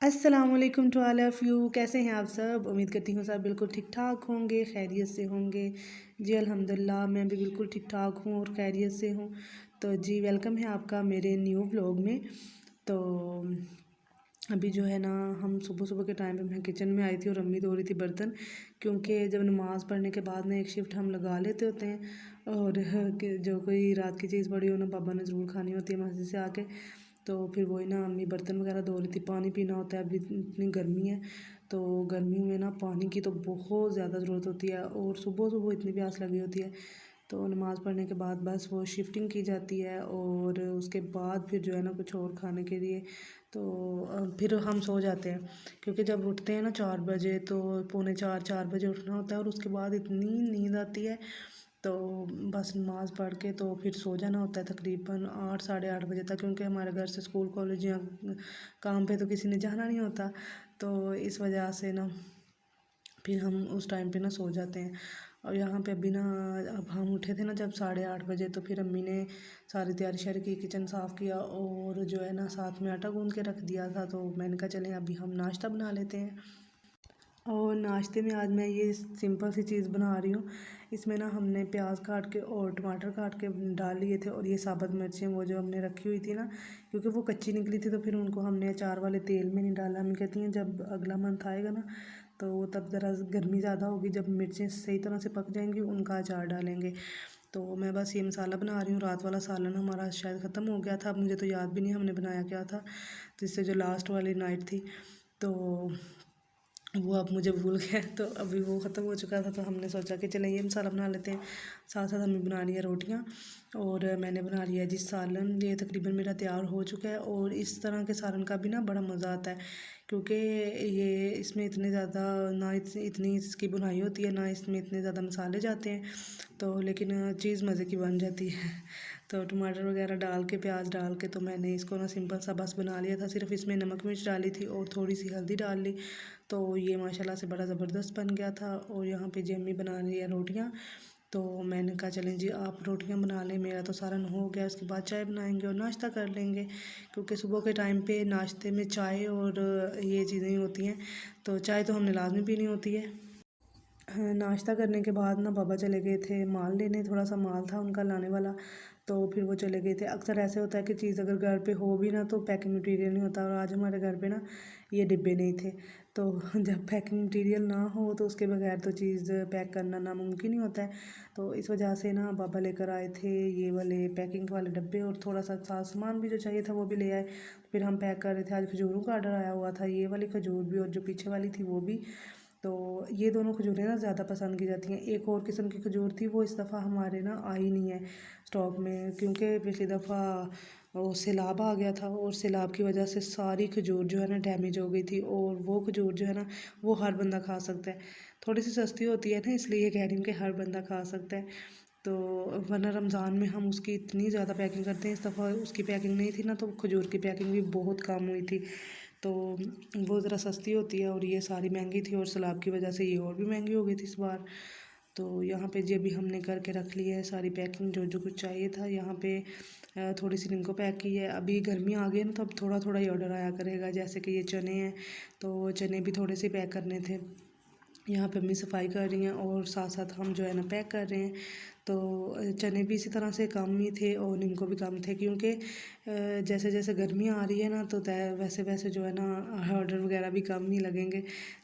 अस्सलाम वालेकुम to all of you. कैसे हैं आप सब? उम्मीद करती हूँ सब बिल्कुल ठीक ठाक होंगे, खैरियत से होंगे। जी अल्हम्दुलिल्लाह मैं भी बिल्कुल ठीक ठाक हूँ और खैरियत से हूँ। तो जी वेलकम है आपका मेरे न्यू व्लॉग में। तो अभी जो है ना, हम सुबह सुबह के टाइम पे मैं किचन में आई थी और अम्मी धो रही थी बर्तन, क्योंकि जब नमाज़ पढ़ने के बाद ना एक शिफ्ट हम लगा लेते होते हैं और कि जो कोई रात की चीज़ पड़ी हो ना पापा ने ज़रूर खानी होती है मस्जिद से आके। तो फिर वही ना अम्मी बर्तन वगैरह धो रही थी। पानी पीना होता है, अभी इतनी गर्मी है तो गर्मी में ना पानी की तो बहुत ज़्यादा ज़रूरत होती है और सुबह सुबह इतनी प्यास लगी होती है। तो नमाज़ पढ़ने के बाद बस वो शिफ्टिंग की जाती है और उसके बाद फिर जो है ना कुछ और खाने के लिए तो फिर हम सो जाते हैं, क्योंकि जब उठते हैं ना 4 बजे तो पौने 4 4 बजे उठना होता है और उसके बाद इतनी नींद आती है। तो बस नमाज़ पढ़ के तो फिर सो जाना होता है तकरीबन 8 साढ़े 8 बजे तक, क्योंकि हमारे घर से स्कूल कॉलेज या काम पे तो किसी ने जाना नहीं होता। तो इस वजह से ना फिर हम उस टाइम पे ना सो जाते हैं। और यहाँ पे अभी ना अब हम उठे थे ना जब 8:30 बजे, तो फिर अम्मी ने सारी तैयारी शारी की, किचन साफ़ किया और जो है ना साथ में आटा गूँध के रख दिया था। तो मैंने कहा चलें अभी हम नाश्ता बना लेते हैं। और नाश्ते में आज मैं ये सिंपल सी चीज़ बना रही हूँ। इसमें ना हमने प्याज काट के और टमाटर काट के डाल लिए थे और ये साबुत मिर्चें वो जो हमने रखी हुई थी ना, क्योंकि वो कच्ची निकली थी तो फिर उनको हमने अचार वाले तेल में नहीं डाला। हम कहती हैं जब अगला मंथ आएगा ना तो तब ज़रा गर्मी ज़्यादा होगी, जब मिर्चें सही तरह से पक जाएंगी उनका अचार डालेंगे। तो मैं बस ये मसाला बना रही हूँ। रात वाला सालन हमारा शायद ख़त्म हो गया था, अब मुझे तो याद भी नहीं हमने बनाया क्या था, जिससे जो लास्ट वाली नाइट थी तो वो अब मुझे भूल गया है। तो अभी वो ख़त्म हो चुका था तो हमने सोचा कि चलें ये मसाला बना लेते हैं। साथ साथ हमें बना रही है रोटियाँ और मैंने बना लिया जी सालन। ये तकरीबन मेरा तैयार हो चुका है और इस तरह के सालन का भी ना बड़ा मज़ा आता है, क्योंकि ये इसमें इतने ज़्यादा ना इतनी इसकी बुनाई होती है, ना इसमें इतने ज़्यादा मसाले जाते हैं, तो लेकिन चीज़ मज़े की बन जाती है। तो टमाटर वगैरह डाल के प्याज डाल के तो मैंने इसको ना सिंपल सा बस बना लिया था। सिर्फ इसमें नमक मिर्च डाली थी और थोड़ी सी हल्दी डाल ली, तो ये माशाल्लाह से बड़ा ज़बरदस्त बन गया था। और यहाँ पे जम्मी बना रही है रोटियाँ, तो मैंने कहा चलें जी आप रोटियाँ बना लें, मेरा तो सालन हो गया, उसके बाद चाय बनाएंगे और नाश्ता कर लेंगे, क्योंकि सुबह के टाइम पे नाश्ते में चाय और ये चीज़ें होती हैं, तो चाय तो हमने लाजमी पीनी होती है। हाँ, नाश्ता करने के बाद ना पापा चले गए थे माल लेने, थोड़ा सा माल था उनका लाने वाला, तो फिर वो चले गए थे। अक्सर ऐसे होता है कि चीज़ अगर घर पे हो भी ना तो पैकिंग मटेरियल नहीं होता, और आज हमारे घर पे ना ये डिब्बे नहीं थे। तो जब पैकिंग मटेरियल ना हो तो उसके बगैर तो चीज़ पैक करना नामुमकिन ही होता है। तो इस वजह से ना पापा लेकर आए थे ये वाले पैकिंग वाले डब्बे, और थोड़ा सा साथ सामान भी जो चाहिए था वो भी ले आए। फिर हम पैक कर रहे थे। आज खजूरों का ऑर्डर आया हुआ था, ये वाली खजूर भी और जो पीछे वाली थी वो भी। तो ये दोनों खजूरें ना ज़्यादा पसंद की जाती हैं। एक और किस्म की खजूर थी वो इस दफ़ा हमारे ना आई नहीं है स्टॉक में, क्योंकि पिछली दफ़ा वो सैलाब आ गया था और सैलाब की वजह से सारी खजूर जो है ना डैमेज हो गई थी। और वो खजूर जो है ना वो हर बंदा खा सकता है, थोड़ी सी सस्ती होती है ना, इसलिए कह रही हूँ कि हर बंदा खा सकता है। तो वरना रमज़ान में हम उसकी इतनी ज़्यादा पैकिंग करते हैं, इस दफ़ा उसकी पैकिंग नहीं थी ना तो खजूर की पैकिंग भी बहुत कम हुई थी। तो वो ज़रा सस्ती होती है और ये सारी महंगी थी, और सैलाब की वजह से ये और भी महंगी हो गई थी इस बार। तो यहाँ पे ये भी हमने करके रख ली है सारी पैकिंग, जो जो कुछ चाहिए था। यहाँ पे थोड़ी सी इनको पैक की है। अभी गर्मी आ गई है ना तो अब थोड़ा थोड़ा ही ऑर्डर आया करेगा। जैसे कि ये चने हैं तो चने भी थोड़े से पैक करने थे। यहाँ पे अम्मी सफाई कर रही हैं और साथ साथ हम जो है ना पैक कर रहे हैं। तो चने भी इसी तरह से कम ही थे और नीम को भी कम थे, क्योंकि जैसे जैसे गर्मी आ रही है ना तो वैसे वैसे जो है ना ऑर्डर वगैरह भी कम ही लगेंगे।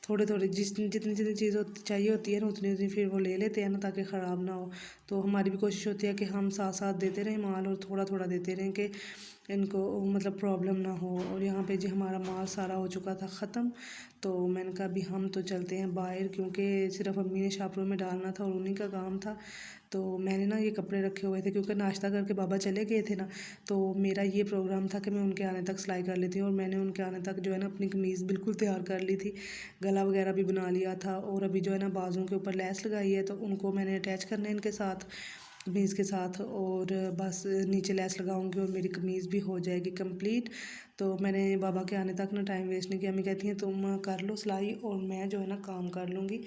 थोड़े थोड़े जितनी जितनी चीज़ चाहिए होती है ना उतनी उतनी फिर वो ले लेते हैं ना, ताकि ख़राब ना हो। तो हमारी भी कोशिश होती है कि हम साथ साथ देते रहें माल और थोड़ा थोड़ा देते रहें कि इनको मतलब प्रॉब्लम ना हो। और यहाँ पे जी हमारा माल सारा हो चुका था ख़त्म। तो मैंने कहा अभी हम तो चलते हैं बाहर, क्योंकि सिर्फ अम्मी ने शापरों में डालना था और उन्हीं का काम था। तो मैंने ना ये कपड़े रखे हुए थे, क्योंकि नाश्ता करके बाबा चले गए थे ना, तो मेरा ये प्रोग्राम था कि मैं उनके आने तक सिलाई कर लेती हूँ। और मैंने उनके आने तक जो है ना अपनी कमीज़ बिल्कुल तैयार कर ली थी, गला वगैरह भी बना लिया था, और अभी जो है ना बाजुओं के ऊपर लैस लगाई है तो उनको मैंने अटैच करना है इनके साथ। कमीज़ के साथ, और बस नीचे लेस लगाऊंगी और मेरी कमीज़ भी हो जाएगी कंप्लीट। तो मैंने बाबा के आने तक ना टाइम वेस्ट नहीं किया। अम्मी कहती हैं तुम कर लो सिलाई और मैं जो है ना काम कर लूँगी,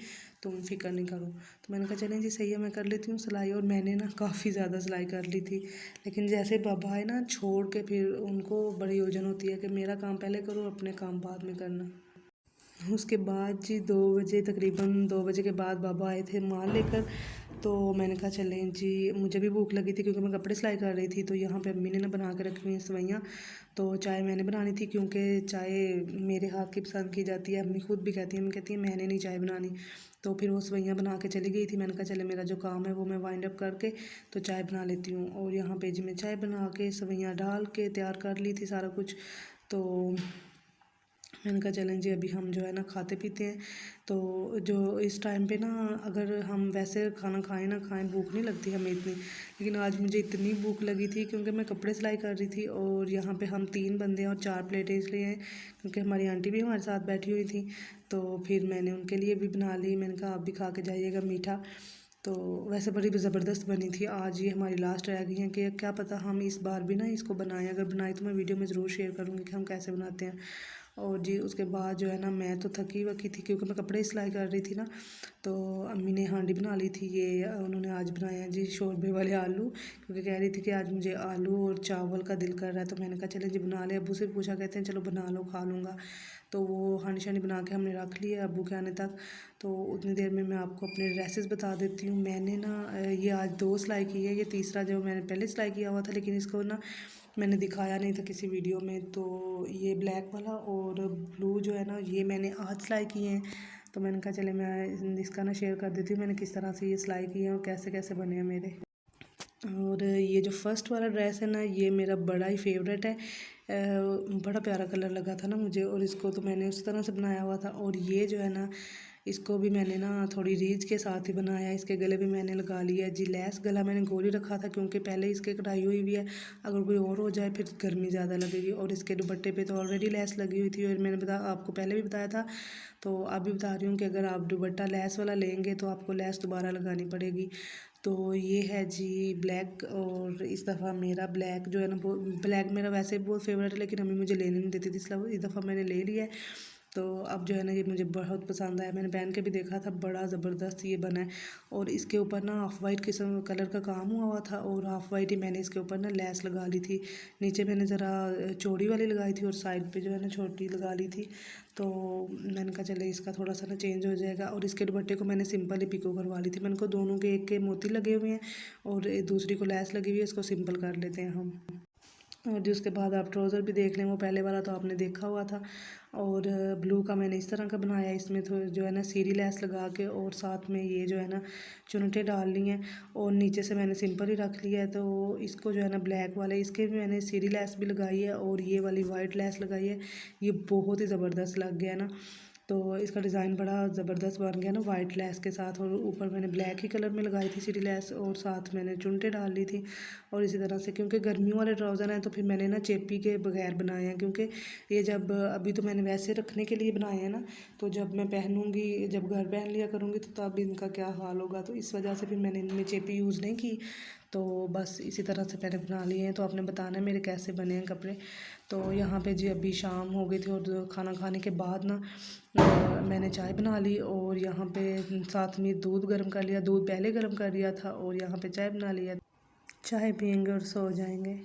तुम फिक्र नहीं करो। तो मैंने कहा चलें जी सही है, मैं कर लेती हूँ सिलाई। और मैंने ना काफ़ी ज़्यादा सिलाई कर ली थी, लेकिन जैसे बाबा आए ना छोड़ के, फिर उनको बड़ी उलझन होती है कि मेरा काम पहले करो, अपने काम बाद में करना। उसके बाद जी 2 बजे, तकरीबन 2 बजे के बाद बाबा आए थे माल लेकर। तो मैंने कहा चलें जी, मुझे भी भूख लगी थी क्योंकि मैं कपड़े सिलाई कर रही थी। तो यहाँ पे अम्मी ने ना बना के रखी हुई हैं सेवइयाँ। तो चाय मैंने बनानी थी क्योंकि चाय मेरे हाथ की पसंद की जाती है। अम्मी खुद भी कहती हैं, अम्मी कहती हैं मैंने नहीं चाय बनानी। तो फिर वो सेवइयाँ बना के चली गई थी। मैंने कहा चले मेरा जो काम है वो मैं वाइंड अप करके तो चाय बना लेती हूँ। और यहाँ पे जी मैं चाय बना के सेवइयाँ डाल के तैयार कर ली थी सारा कुछ। तो मैंने कहा चलें जी अभी हम जो है ना खाते पीते हैं। तो जो इस टाइम पे ना अगर हम वैसे खाना खाएं ना खाएं, भूख नहीं लगती हमें इतनी, लेकिन आज मुझे इतनी भूख लगी थी क्योंकि मैं कपड़े सिलाई कर रही थी। और यहाँ पे हम 3 बंदे हैं और 4 प्लेटें इसलिए हैं क्योंकि हमारी आंटी भी हमारे साथ बैठी हुई थी। तो फिर मैंने उनके लिए भी बना ली। मैंने कहा आप भी खा के जाइएगा मीठा। तो वैसे बड़ी ज़बरदस्त बनी थी। आज ये हमारी लास्ट रह गई है कि क्या पता हम इस बार भी ना इसको बनाएं। अगर बनाई तो मैं वीडियो में ज़रूर शेयर करूँगी कि हम कैसे बनाते हैं। और जी उसके बाद जो है ना मैं तो थकी वकी थी क्योंकि मैं कपड़े सिलाई कर रही थी ना। तो अम्मी ने हांडी बना ली थी। ये उन्होंने आज बनाया है जी शोरबे वाले आलू, क्योंकि कह रही थी कि आज मुझे आलू और चावल का दिल कर रहा है। तो मैंने कहा चले जी बना ले। अब्बू से पूछा, कहते हैं चलो बना लो, खा लूँगा। तो वो हांडी शांडी बना के हमने रख लिया अब्बू के आने तक। तो उतनी देर में मैं आपको अपने ड्रेसेस बता देती हूँ। मैंने ना ये आज 2 सिलाई की है, ये तीसरा जो मैंने पहले सिलाई किया हुआ था, लेकिन इसको ना मैंने दिखाया नहीं था किसी वीडियो में। तो ये ब्लैक वाला और ब्लू जो है ना ये मैंने आज सिलाई किए हैं। तो मैंने कहा चले मैं इसका ना शेयर कर देती हूँ मैंने किस तरह से ये सिलाई की है और कैसे कैसे बने हैं मेरे। और ये जो फर्स्ट वाला ड्रेस है ना ये मेरा बड़ा ही फेवरेट है। बड़ा प्यारा कलर लगा था ना मुझे, और इसको तो मैंने उस तरह से बनाया हुआ था। और ये जो है ना इसको भी मैंने ना थोड़ी रीझ के साथ ही बनाया। इसके गले भी मैंने लगा लिया जी लैस। गला मैंने गोल ही रखा था क्योंकि पहले इसके कढ़ाई हुई हुई है, अगर कोई और हो जाए फिर गर्मी ज़्यादा लगेगी। और इसके दुपट्टे पे तो ऑलरेडी लैस लगी हुई थी और मैंने आपको पहले भी बताया था। तो अब भी बता रही हूँ कि अगर आप दुपट्टा लैस वाला लेंगे तो आपको लैस दोबारा लगानी पड़ेगी। तो ये है जी ब्लैक। और इस दफ़ा मेरा ब्लैक जो है ना वो ब्लैक मेरा वैसे भी बहुत फेवरेट है, लेकिन अम्मी मुझे लेने नहीं देती थी, इसलिए इस दफ़ा मैंने ले लिया है। तो अब जो है ना ये मुझे बहुत पसंद आया। मैंने पहन के भी देखा था, बड़ा ज़बरदस्त ये बना है। और इसके ऊपर ना ऑफ वाइट किस्म कलर का काम हुआ हुआ था और ऑफ वाइट ही मैंने इसके ऊपर ना लैस लगा ली थी। नीचे मैंने ज़रा चौड़ी वाली लगाई थी और साइड पे जो है ना छोटी लगा ली थी। तो मैंने कहा चले इसका थोड़ा सा ना चेंज हो जाएगा। और इसके दुपट्टे को मैंने सिंपल ही पिको करवा ली थी। मैंने को दोनों के एक के मोती लगे हुए हैं और दूसरी को लैस लगी हुई है, इसको सिंपल कर लेते हैं हम। और जो उसके बाद आप ट्राउज़र भी देख लें, वो पहले वाला तो आपने देखा हुआ था। और ब्लू का मैंने इस तरह का बनाया, इसमें तो जो है ना सीरी लैस लगा के और साथ में ये जो है ना चुनटे डाल ली हैं और नीचे से मैंने सिंपल ही रख लिया है। तो इसको जो है ना ब्लैक वाले इसके भी मैंने सीरी लैस भी लगाई है और ये वाली वाइट लैस लगाई है। ये बहुत ही ज़बरदस्त लग गया ना। तो इसका डिज़ाइन बड़ा ज़बरदस्त बन गया ना वाइट लेस के साथ। और ऊपर मैंने ब्लैक ही कलर में लगाई थी सीढ़ी लेस और साथ मैंने चुनटे डाल ली थी। और इसी तरह से क्योंकि गर्मियों वाले ट्राउज़र हैं तो फिर मैंने ना चेपी के बगैर बनाए हैं, क्योंकि ये जब अभी तो मैंने वैसे रखने के लिए बनाए हैं ना, तो जब मैं पहनूँगी, जब घर पहन लिया करूँगी तो तब इनका क्या हाल होगा। तो इस वजह से फिर मैंने इनमें चेपी यूज़ नहीं की। तो बस इसी तरह से मैंने बना लिए हैं। तो आपने बताना है मेरे कैसे बने हैं कपड़े। तो यहाँ पे जी अभी शाम हो गई थी और खाना खाने के बाद ना मैंने चाय बना ली और यहाँ पे साथ में दूध गर्म कर लिया। दूध पहले गर्म कर लिया था और यहाँ पे चाय बना लिया। चाय पियेंगे और सो जाएंगे।